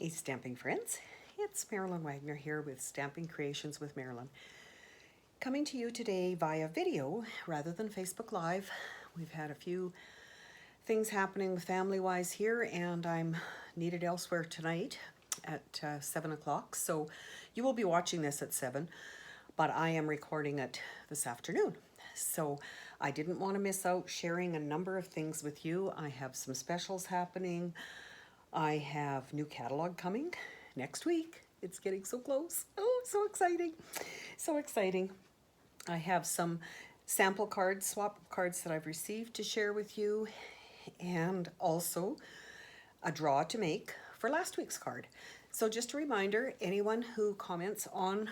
Hey stamping friends, it's Marilyn Wagner here with Stamping Creations with Marilyn. Coming to you today via video rather than Facebook Live. We've had a few things happening family-wise here and I'm needed elsewhere tonight at 7 o'clock. So you will be watching this at 7, but I am recording it this afternoon. So I didn't want to miss out sharing a number of things with you. I have some specials happening. I have new catalog coming next week. It's getting so close. Oh, so exciting. So exciting. I have some sample cards, swap cards that I've received to share with you, and also a draw to make for last week's card. So just a reminder, anyone who comments on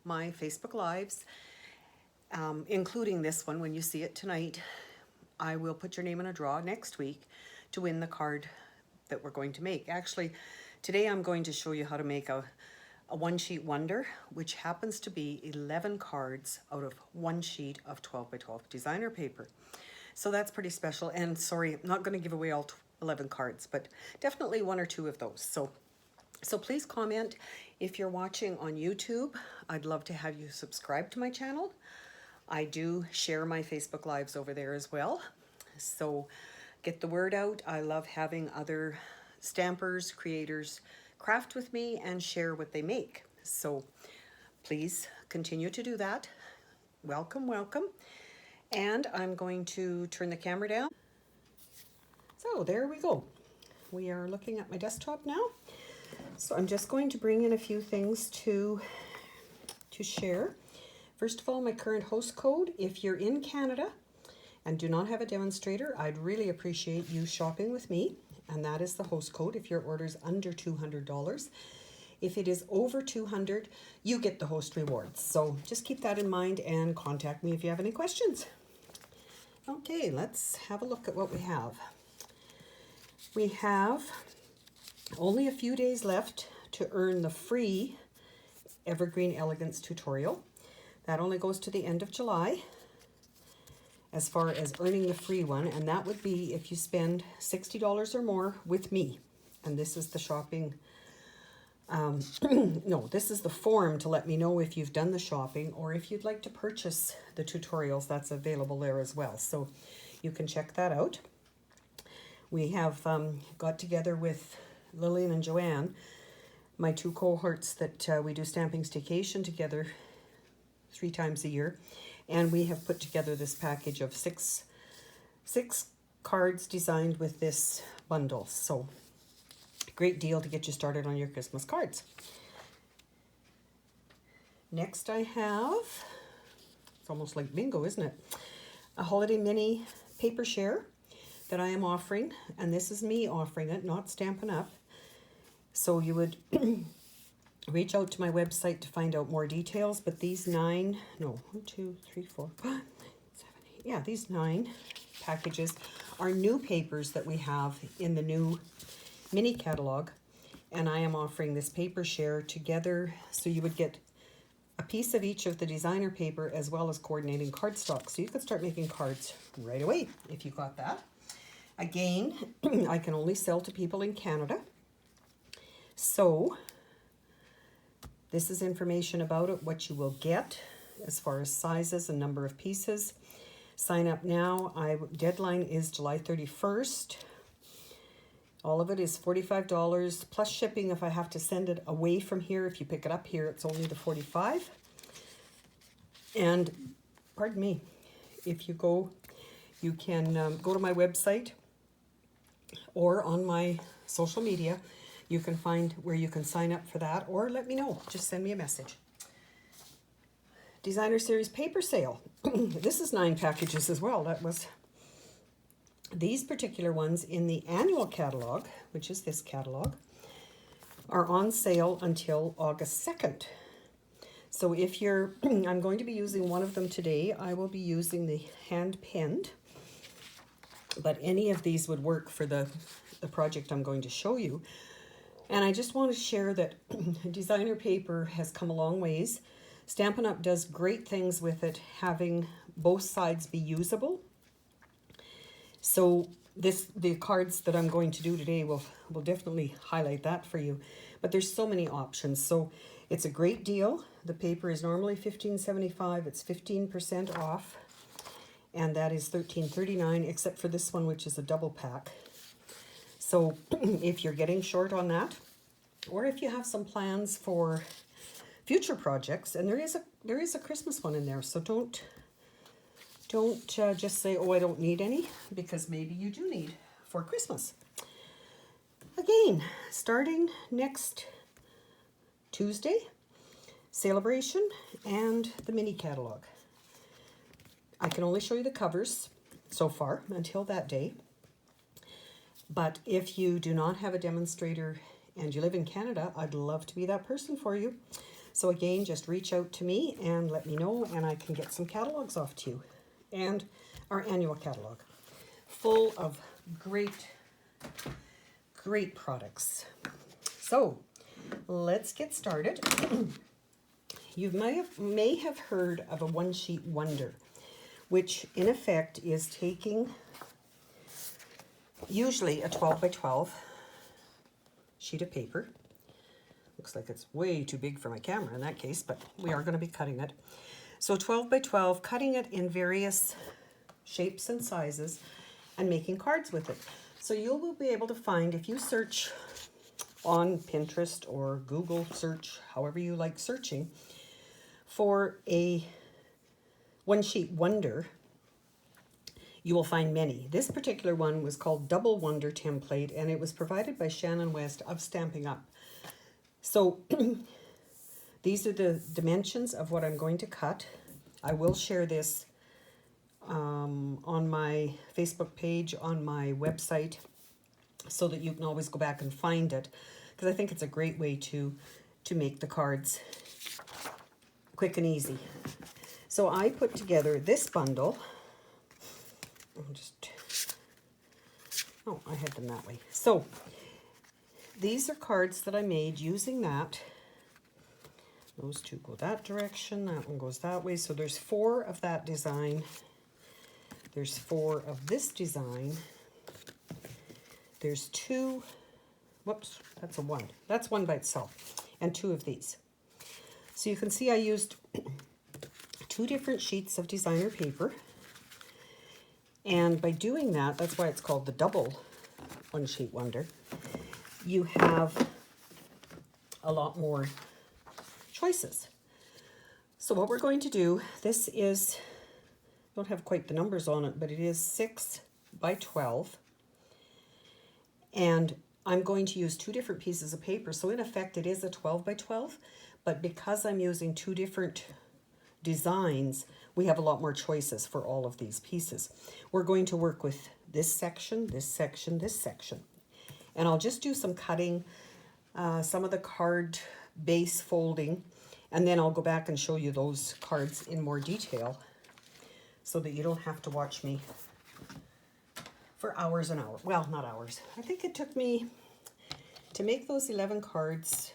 my Facebook Lives, including this one when you see it tonight, I will put your name in a draw next week to win the card that we're going to make. Actually, today I'm going to show you how to make a one-sheet wonder, which happens to be 11 cards out of one sheet of 12 by 12 designer paper. So that's pretty special. And sorry, I'm not going to give away all 11 cards, but definitely one or two of those. So please comment. If you're watching on YouTube, I'd love to have you subscribe to my channel. I do share my Facebook Lives over there as well. So get the word out. I love having other stampers, creators craft with me and share what they make. So please continue to do that. Welcome, welcome. And I'm going to turn the camera down. So there we go. We are looking at my desktop now. So I'm just going to bring in a few things to share. First of all, my current host code. If you're in Canada and do not have a demonstrator, I'd really appreciate you shopping with me. And that is the host code if your order is under $200. If it is over $200, you get the host rewards. So just keep that in mind and contact me if you have any questions. Okay, let's have a look at what we have. We have only a few days left to earn the free Evergreen Elegance tutorial. That only goes to the end of July as far as earning the free one, and that would be if you spend $60 or more with me. And this is the shopping, no, this is the form to let me know if you've done the shopping or if you'd like to purchase the tutorials. That's available there as well, so you can check that out. We have got together with Lillian and Joanne, my two cohorts that we do Stamping Staycation together 3 times a year, and we have put together this package of six cards designed with this bundle. So great deal to get you started on your Christmas cards. Next I have, it's almost like bingo, isn't it? A holiday mini paper share that I am offering, and this is me offering it, not Stampin' Up. So you would reach out to my website to find out more details, but these 9, no, 1, 2, 3, 4, 5, 7, 8, yeah, these 9 packages are new papers that we have in the new mini catalog, and I am offering this paper share together, so you would get a piece of each of the designer paper as well as coordinating cardstock, so you could start making cards right away if you got that. Again, I can only sell to people in Canada, so this is information about it, what you will get as far as sizes and number of pieces. Sign up now. Deadline is July 31st. All of it is $45 plus shipping if I have to send it away from here. If you pick it up here, it's only the $45. And pardon me, if you go, you can go to my website or on my social media. You can find where you can sign up for that, or let me know. Just send me a message. Designer Series paper sale. This is 9 packages as well. That was these particular ones in the annual catalog, which is this catalog, are on sale until August 2nd. So if you're, I'm going to be using one of them today. I will be using the hand penned, but any of these would work for the project I'm going to show you. And I just want to share that designer paper has come a long ways. Stampin' Up! Does great things with it, having both sides be usable. So the cards that I'm going to do today will definitely highlight that for you. But there's so many options. So it's a great deal. The paper is normally $15.75. It's 15% off. And that is $13.39, except for this one, which is a double pack. So if you're getting short on that, or if you have some plans for future projects, and there is a Christmas one in there, so don't just say, oh, I don't need any, because maybe you do need for Christmas. Again, starting next Tuesday, Sale-A-Bration and the mini catalog. I can only show you the covers so far until that day. But if you do not have a demonstrator and you live in Canada, I'd love to be that person for you. So again, just reach out to me and let me know, and I can get some catalogs off to you. And our annual catalog, full of great products. So let's get started. You may have heard of a one-sheet wonder, which in effect is taking usually a 12 by 12 sheet of paper. Looks like it's way too big for my camera in that case, but we are going to be cutting it. So 12 by 12, cutting it in various shapes and sizes and making cards with it. So you will be able to find, if you search on Pinterest or Google search, however you like searching, for a one-sheet wonder, you will find many. This particular one was called Double Wonder Template, and it was provided by Shannon West of Stampin Up. So these are the dimensions of what I'm going to cut. I will share this on my Facebook page, on my website, so that you can always go back and find it, because I think it's a great way to make the cards quick and easy. So I put together this bundle. I had them that way. So these are cards that I made using that. Those two go that direction, that one goes that way. So there's 4 of that design. There's 4 of this design. There's 2, whoops, that's a 1. That's 1 by itself. And 2 of these. So you can see I used 2 different sheets of designer paper. And by doing that, that's why it's called the double one-sheet wonder, you have a lot more choices. So what we're going to do, this is, I don't have quite the numbers on it, but it is 6 by 12. And I'm going to use 2 different pieces of paper. So in effect, it is a 12 by 12, but because I'm using 2 different designs, we have a lot more choices for all of these pieces. We're going to work with this section, this section, this section. And I'll just do some cutting, some of the card base folding, and then I'll go back and show you those cards in more detail so that you don't have to watch me for hours and hours. Well, not hours. I think it took me, to make those 11 cards,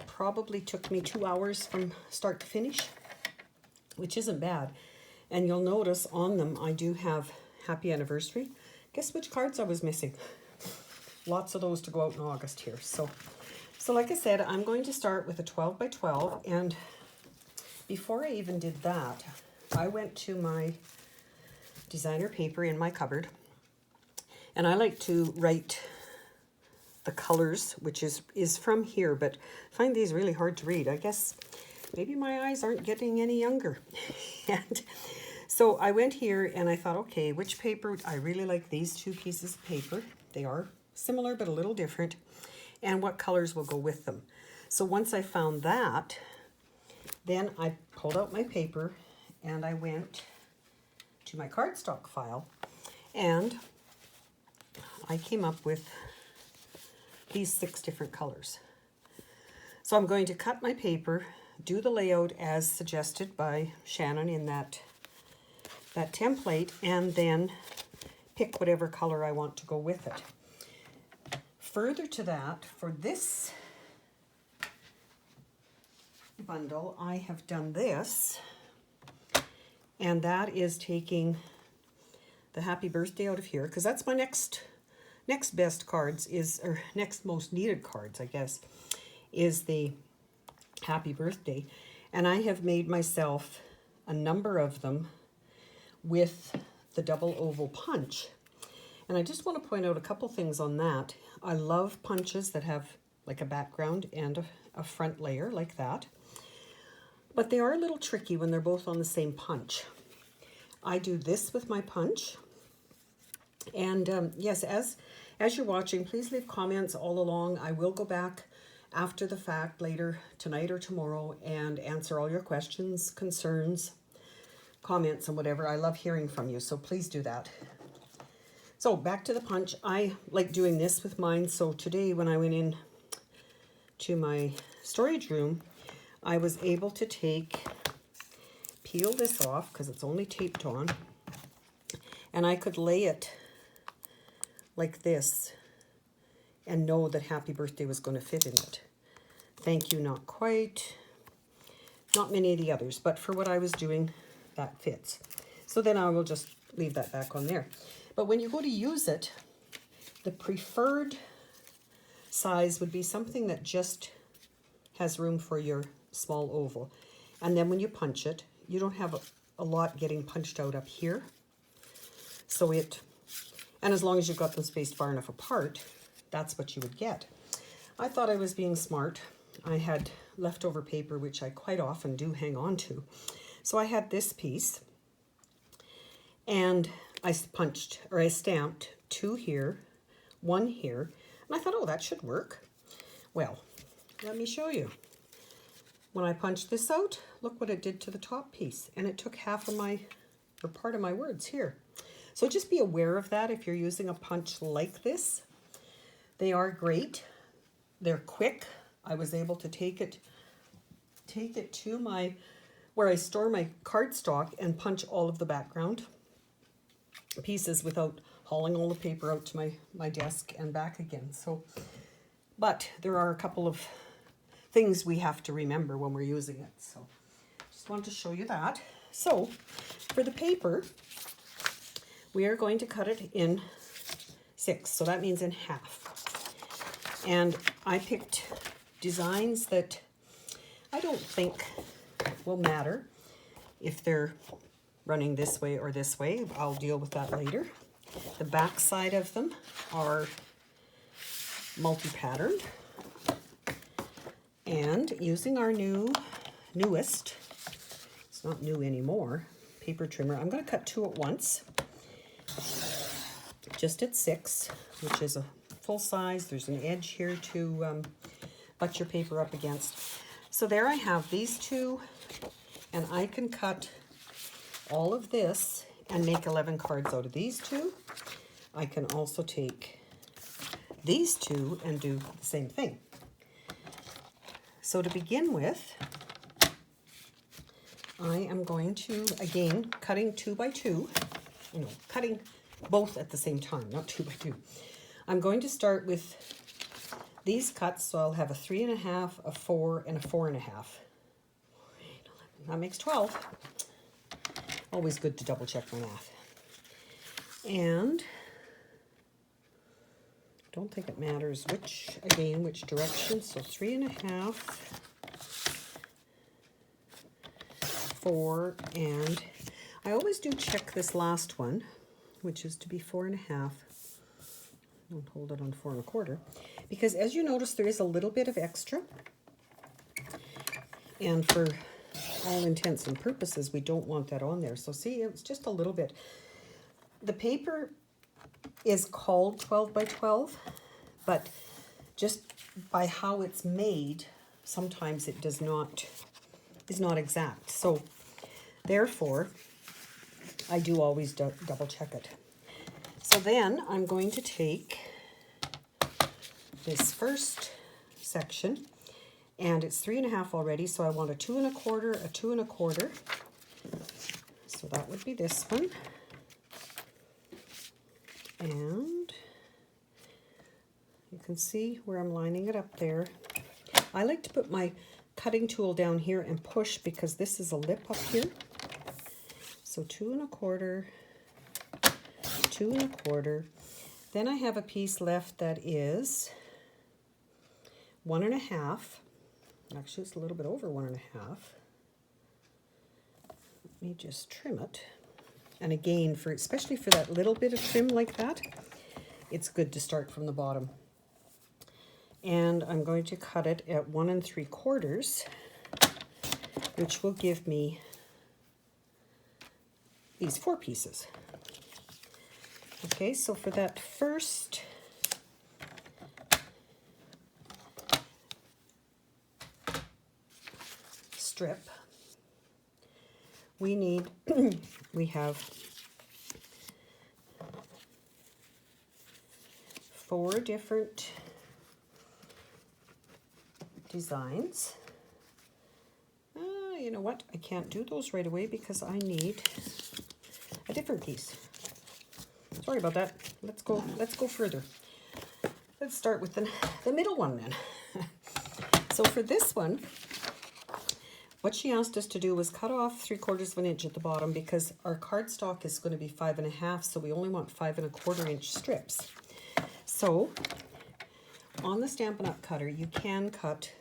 probably took me 2 hours from start to finish, which isn't bad. And you'll notice on them I do have happy anniversary. Guess which cards I was missing? Lots of those to go out in August here. So like I said, I'm going to start with a 12 by 12, and before I even did that, I went to my designer paper in my cupboard, and I like to write the colors, which is from here, but I find these really hard to read. I guess maybe my eyes aren't getting any younger. And so I went here and I thought, okay, which paper? I really like these 2 pieces of paper. They are similar but a little different. And what colors will go with them. So once I found that, then I pulled out my paper and I went to my cardstock file, and I came up with these 6 different colors. So I'm going to cut my paper, do the layout as suggested by Shannon in that template, and then pick whatever color I want to go with it. Further to that, for this bundle, I have done this, and that is taking the happy birthday out of here, because that's my next best cards is, or next most needed cards, I guess, is the happy birthday. And I have made myself a number of them with the double oval punch. And I just want to point out a couple things on that. I love punches that have like a background and a front layer like that. But they are a little tricky when they're both on the same punch. I do this with my punch. And yes, as you're watching, please leave comments all along. I will go back after the fact later tonight or tomorrow and answer all your questions, concerns, comments, and whatever. I love hearing from you, so please do that. So back to the punch. I like doing this with mine. So today when I went in to my storage room, I was able to peel this off because it's only taped on, and I could lay it like this and know that happy birthday was going to fit in it. Thank you, not quite. Not many of the others, but for what I was doing, that fits. So then I will just leave that back on there. But when you go to use it, the preferred size would be something that just has room for your small oval. And then when you punch it, you don't have a lot getting punched out up here. So and as long as you've got them spaced far enough apart, that's what you would get. I thought I was being smart. I had leftover paper, which I quite often do hang on to. So I had this piece, and I stamped 2 here, 1 here, and I thought, oh, that should work. Well, let me show you. When I punched this out, look what it did to the top piece, and it took half of part of my words here. So just be aware of that if you're using a punch like this. They are great. They're quick. I was able to take it to where I store my cardstock and punch all of the background pieces without hauling all the paper out to my desk and back again. So, but there are a couple of things we have to remember when we're using it. So just wanted to show you that. So for the paper, we are going to cut it in 6. So that means in half. And I picked designs that I don't think will matter if they're running this way or this way. I'll deal with that later. The back side of them are multi-patterned. And using our newest, it's not new anymore, paper trimmer, I'm going to cut 2 at once. Just at 6, which is a full size. There's an edge here to butt your paper up against. So there I have these 2, and I can cut all of this and make 11 cards out of these 2. I can also take these 2 and do the same thing. So to begin with, I am going to, again, cutting 2 by 2, cutting both at the same time, not 2 by 2. I'm going to start with these cuts, so I'll have a 3 1/2, a 4, and a 4 1/2. That makes 12. Always good to double check my math. And I don't think it matters which direction. So 3 1/2, 4, and I always do check this last one, which is to be 4 1/2. Don't hold it on 4 1/4, because as you notice, there is a little bit of extra, and for all intents and purposes, we don't want that on there. So see, it's just a little bit. The paper is called 12 by 12, but just by how it's made, sometimes it is not exact. So therefore, I do always double check it. So then I'm going to take this first section, and it's 3 1/2 already, so I want a 2 1/4, a 2 1/4. So that would be this one. And you can see where I'm lining it up there. I like to put my cutting tool down here and push, because this is a lip up here. So 2 1/4, 2 1/4. Then I have a piece left that is 1 1/2. Actually, it's a little bit over 1 1/2. Let me just trim it. And again, especially for that little bit of trim like that, it's good to start from the bottom. And I'm going to cut it at 1 3/4, which will give me these 4 pieces. Okay, so for that first strip, we need, we have 4 different designs. You know what? I can't do those right away because I need a different piece. Sorry about that. Let's go further. Let's start with the middle one then. So for this one, what she asked us to do was cut off 3/4 inch at the bottom because our cardstock is going to be 5 1/2, so we only want 5 1/4 inch strips. So on the Stampin' Up cutter, you can cut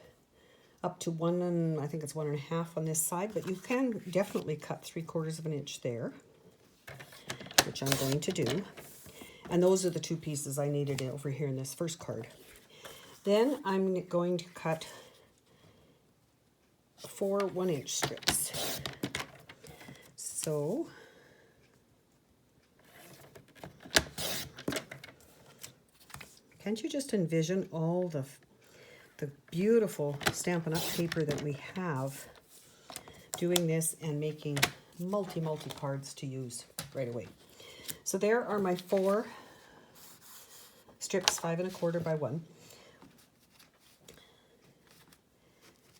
up to 1 I think it's 1 1/2 on this side, but you can definitely cut 3/4 inch there, which I'm going to do. And those are the 2 pieces I needed over here in this first card. Then I'm going to cut 4 1-inch strips. So can't you just envision all the beautiful Stampin' Up paper that we have doing this and making multi cards to use right away. So there are my 4 strips, 5 1/4 by 1.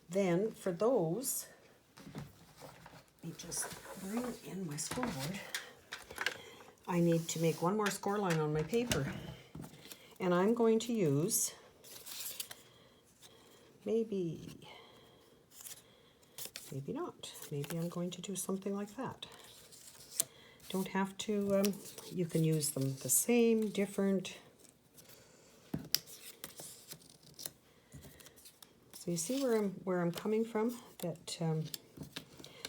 Then for those, let me just bring in my scoreboard. I need to make 1 more score line on my paper. And I'm going to use maybe not. Maybe I'm going to do something like that. Don't have to, you can use them the same, different. So you see where I'm coming from? That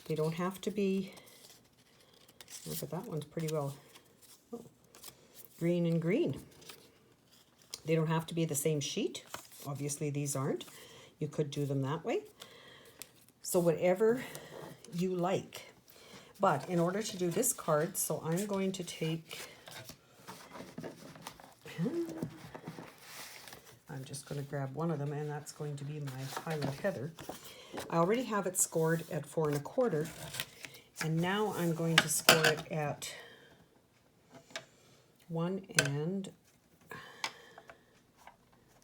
they don't have to be, look at that one's pretty well, oh, green and green. They don't have to be the same sheet. Obviously these aren't. You could do them that way. So whatever you like. But in order to do this card, so I'm going to take, I'm just going to grab one of them, and that's going to be my Highland Heather. I already have it scored at 4 1/4, and now I'm going to score it at 1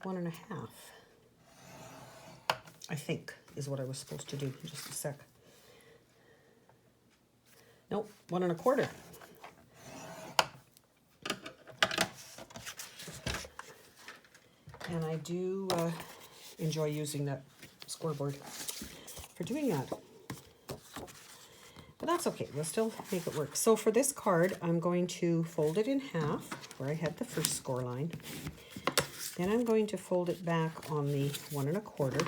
1/2. I think is what I was supposed to do. Just a sec. Nope, 1 1/4. And I do enjoy using that scoreboard for doing that. But that's okay, we'll still make it work. So for this card, I'm going to fold it in half where I had the first score line. Then I'm going to fold it back on the 1 1/4.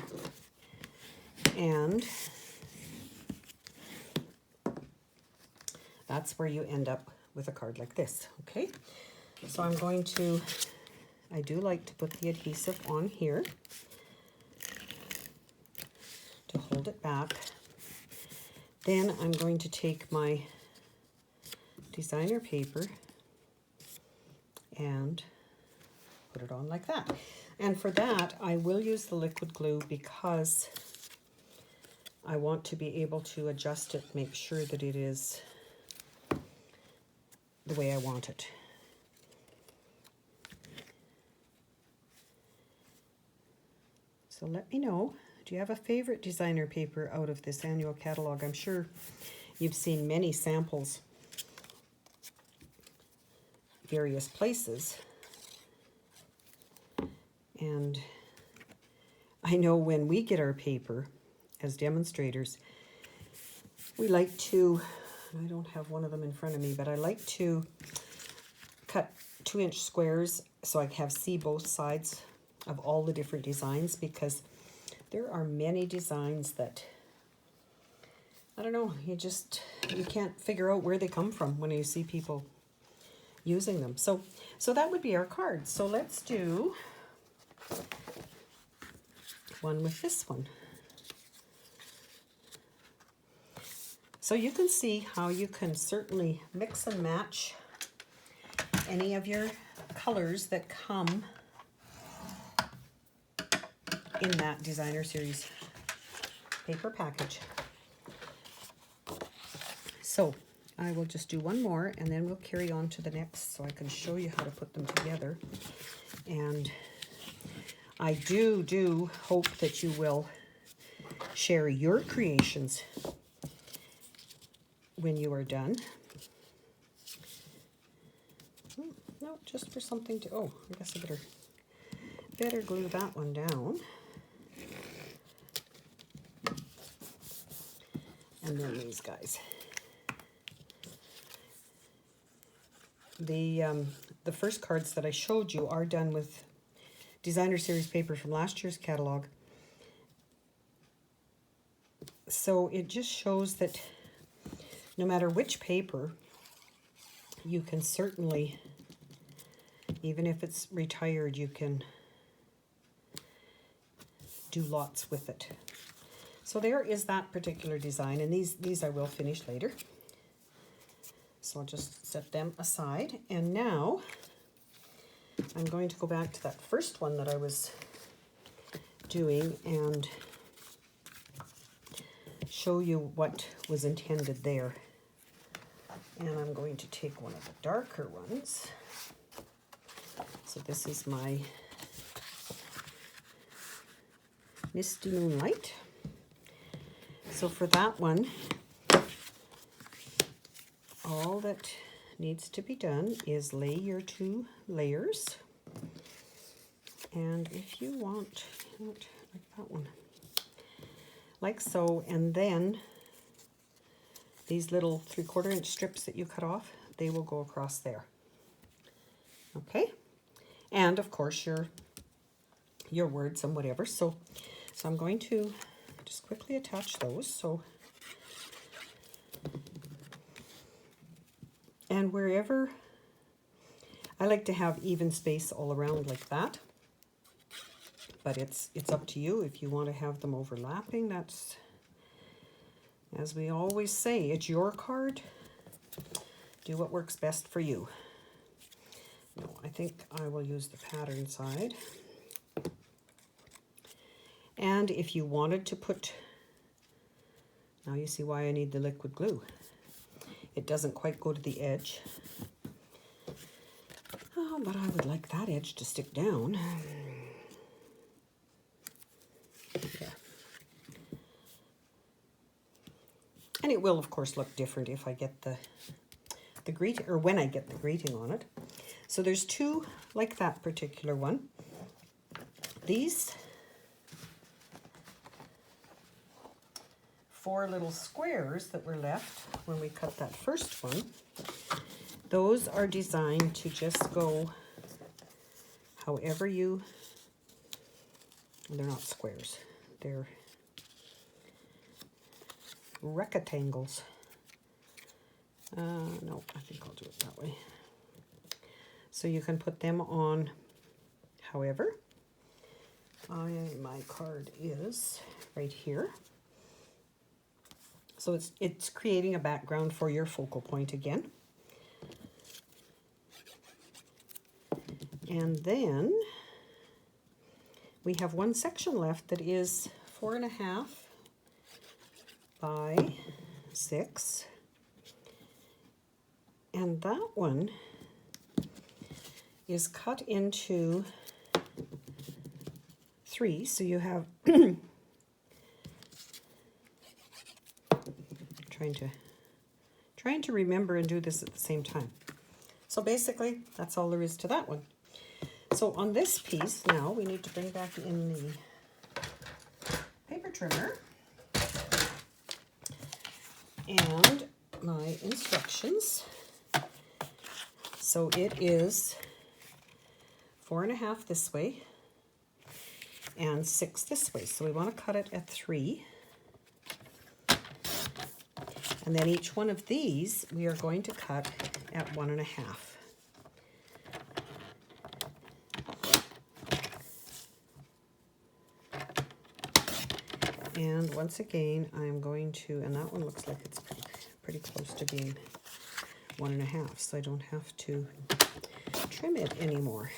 And that's where you end up with a card like this, okay? So I'm going to, I do like to put the adhesive on here to hold it back. Then I'm going to take my designer paper and put it on like that. And for that, I will use the liquid glue because I want to be able to adjust it, make sure that it is the way I want it. So let me know, do you have a favorite designer paper out of this annual catalog? I'm sure you've seen many samples various places. And I know when we get our paper as demonstrators, we like to, I don't have one of them in front of me, but I like to 2-inch squares so I have see both sides of all the different designs, because there are many designs that, I don't know, you can't figure out where they come from when you see people using them. So that would be our card. So let's do one with this one. So you can see how you can certainly mix and match any of your colors that come in that designer series paper package. So I will just do one more and then we'll carry on to the next so I can show you how to put them together. And I do hope that you will share your creations when you are done. No, just for something to, oh, I guess I better glue that one down. And then these guys. The first cards that I showed you are done with designer series paper from last year's catalog. So it just shows that no matter which paper, you can certainly, even if it's retired, you can do lots with it. So there is that particular design, and these I will finish later. So I'll just set them aside. And now I'm going to go back to that first one that I was doing and show you what was intended there. And I'm going to take one of the darker ones. So this is my Misty Moonlight. So for that one, all that needs to be done is lay your 2 layers. And if you want, like that one, like so, and then these little 3/4 inch strips that you cut off, they will go across there. Okay, and of course your words and whatever. So I'm going to just quickly attach those. So, and wherever, I like to have even space all around like that, but it's up to you if you want to have them overlapping. That's, as we always say, it's your card. Do what works best for you. No, I think I will use the pattern side. And if you wanted to put, now you see why I need the liquid glue. It doesn't quite go to the edge. Oh, but I would like that edge to stick down. There. And it will, of course, look different if I get the greeting, or when I get the greeting on it. So there's 2 like that particular one. These 4 little squares that were left when we cut that first one, those are designed to just go however you, they're not squares, they're rectangles. No, I think I'll do it that way. So you can put them on however. My card is right here. So it's creating a background for your focal point again. And then we have one section left that is 4.5 by 6. And that one is cut into 3. So you have trying to remember and do this at the same time. So basically, that's all there is to that one. So on this piece now, we need to bring back in the paper trimmer and my instructions. So it is 4.5 this way and 6 this way. So we want to cut it at 3. And then each one of these we are going to cut at 1.5. And once again, I'm going to, and that one looks like it's pretty close to being 1.5, so I don't have to trim it anymore.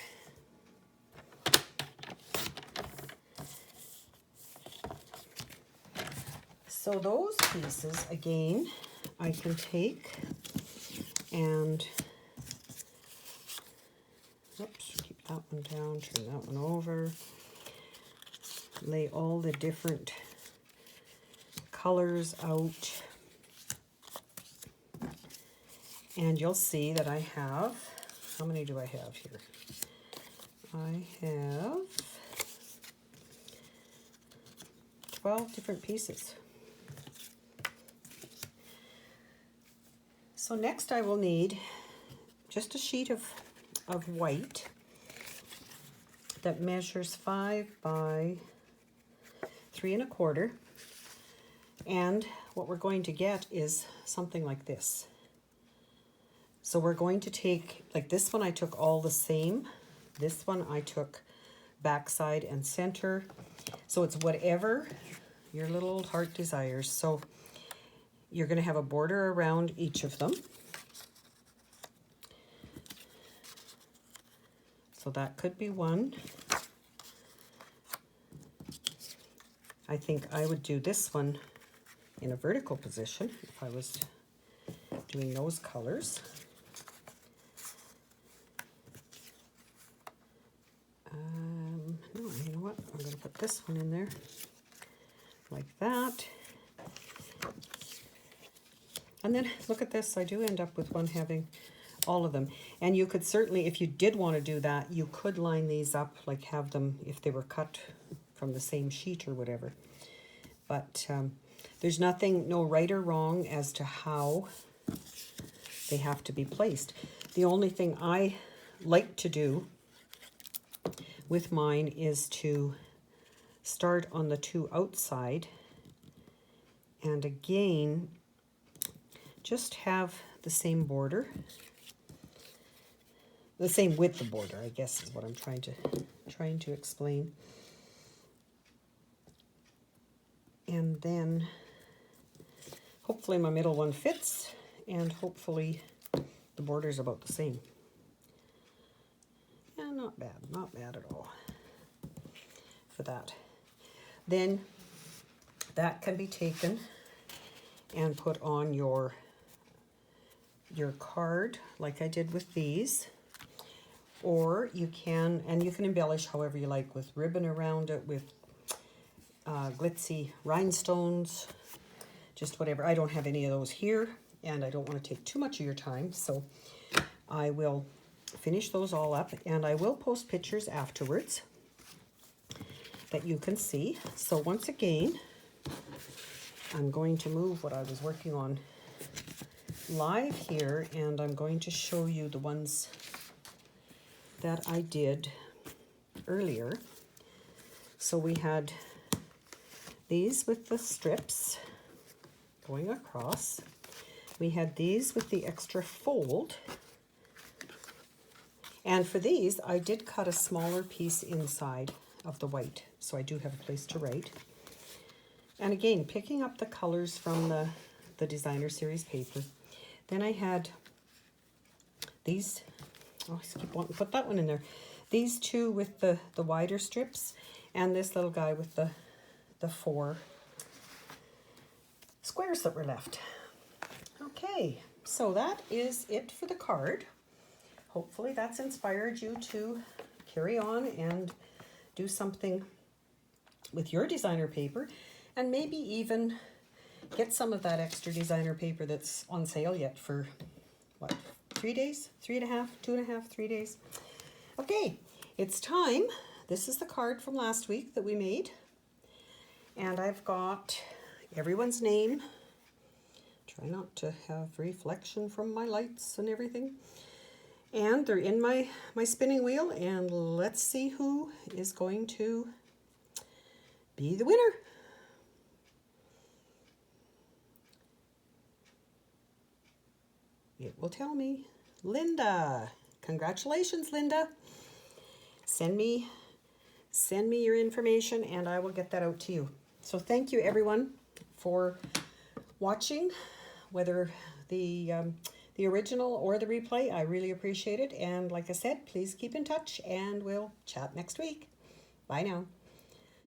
So those pieces, again, I can take and, oops, keep that one down, turn that one over, lay all the different colors out, and you'll see that I have, how many do I have here? I have 12 different pieces. So next I will need just a sheet of white that measures 5 by 3.25. And what we're going to get is something like this. So we're going to take, like this one I took all the same. This one I took backside and center. So it's whatever your little old heart desires. So you're going to have a border around each of them. So that could be one. I think I would do this one in a vertical position if I was doing those colors. No, you know what? I'm going to put this one in there like that. And then look at this, I do end up with one having all of them. And you could certainly, if you did want to do that, you could line these up, like have them, if they were cut from the same sheet or whatever. But there's nothing, no right or wrong as to how they have to be placed. The only thing I like to do with mine is to start on the 2 outside and again just have the same border, the same width of border, I guess is what I'm trying to explain. And then hopefully my middle one fits, and hopefully the border's about the same. Yeah, not bad at all for that. Then that can be taken and put on your card like I did with these, or you can, and you can embellish however you like with ribbon around it, with glitzy rhinestones, just whatever. I don't have any of those here, and I don't want to take too much of your time, so I will finish those all up, and I will post pictures afterwards that you can see. So once again, I'm going to move what I was working on live here, and I'm going to show you the ones that I did earlier. So we had these with the strips going across. We had these with the extra fold. And for these, I did cut a smaller piece inside of the white, so I do have a place to write. And again, picking up the colors from the designer series paper. Then I had these, oh, I keep wanting to put that one in there. These two with the wider strips, and this little guy with the 4 squares that were left. Okay, so that is it for the card. Hopefully that's inspired you to carry on and do something with your designer paper, and maybe even get some of that extra designer paper that's on sale yet for, what, 3 days? 3.5, 2.5, 3 days? Okay, it's time. This is the card from last week that we made. And I've got everyone's name. Try not to have reflection from my lights and everything. And they're in my spinning wheel, and let's see who is going to be the winner. It will tell me. Linda. Congratulations, Linda. Send me your information and I will get that out to you. So thank you everyone for watching, whether the original or the replay. I really appreciate it. And like I said, please keep in touch and we'll chat next week. Bye now.